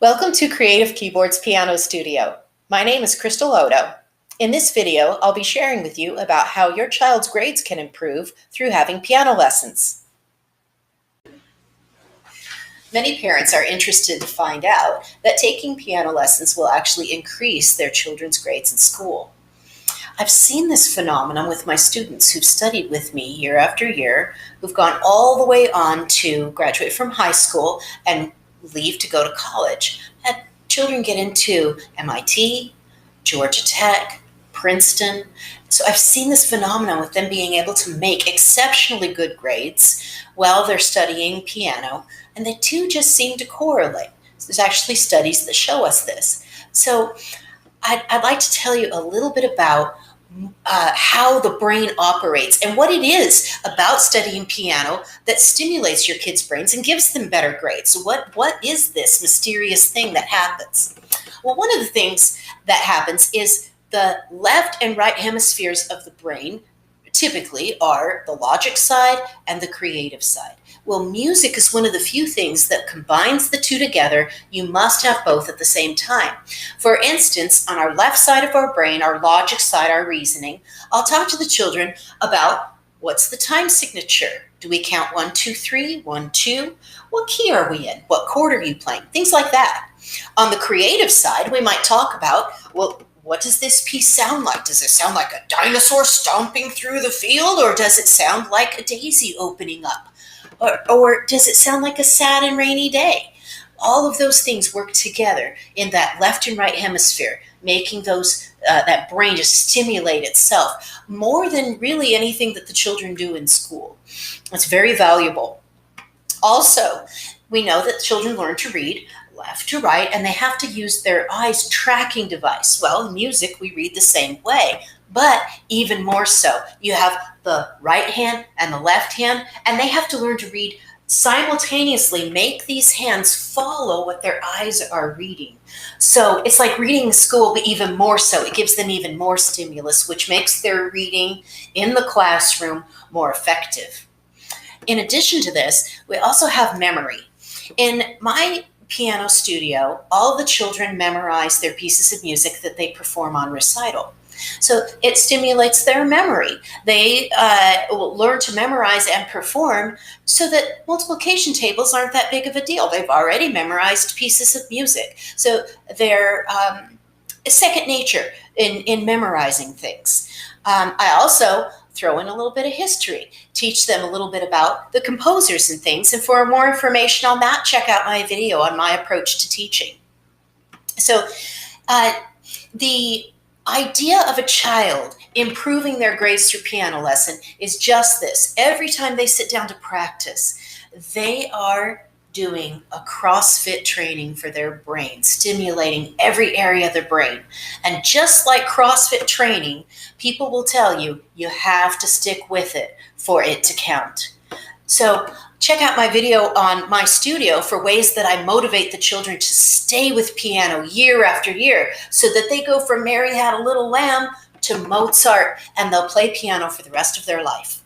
Welcome to Creative Keyboards Piano Studio. My name is Crystal Oddo. In this video, I'll be sharing with you about how your child's grades can improve through having piano lessons. Many parents are interested to find out that taking piano lessons will actually increase their children's grades in school. I've seen this phenomenon with my students who've studied with me year after year, who've gone all the way on to graduate from high school and leave to go to college. And children get into MIT, Georgia Tech, Princeton. So I've seen this phenomenon with them being able to make exceptionally good grades while they're studying piano, and the two just seem to correlate. So there's actually studies that show us this. So I'd like to tell you a little bit about how the brain operates and what it is about studying piano that stimulates your kids' brains and gives them better grades. So what is this mysterious thing that happens? Well, one of the things that happens is the left and right hemispheres of the brain typically are the logic side and the creative side. Well, music is one of the few things that combines the two together. You must have both at the same time. For instance, on our left side of our brain, our logic side, our reasoning, I'll talk to the children about what's the time signature. Do we count 1, 2, 3, 1, 2? What key are we in? What chord are you playing? Things like that. On the creative side, we might talk about, well, what does this piece sound like? Does it sound like a dinosaur stomping through the field, or does it sound like a daisy opening up? Or does it sound like a sad and rainy day? All of those things work together in that left and right hemisphere, making that brain just stimulate itself more than really anything that the children do in school. It's very valuable. Also, we know that children learn to read left to right, and they have to use their eyes tracking device. Well, in music, we read the same way, but even more so. You have the right hand and the left hand, and they have to learn to read simultaneously, make these hands follow what their eyes are reading. So it's like reading in school, but even more so. It gives them even more stimulus, which makes their reading in the classroom more effective. In addition to this, we also have memory. In my piano studio, all the children memorize their pieces of music that they perform on recital. So it stimulates their memory. They will learn to memorize and perform so that multiplication tables aren't that big of a deal. They've already memorized pieces of music. So they're second nature in memorizing things. I also throw in a little bit of history, teach them a little bit about the composers and things. And for more information on that, check out my video on my approach to teaching. So the idea of a child improving their grades through piano lesson is just this. Every time they sit down to practice, they are doing a CrossFit training for their brain, stimulating every area of their brain. And just like CrossFit training, people will tell you, you have to stick with it for it to count. So check out my video on my studio for ways that I motivate the children to stay with piano year after year so that they go from Mary Had a Little Lamb to Mozart, and they'll play piano for the rest of their life.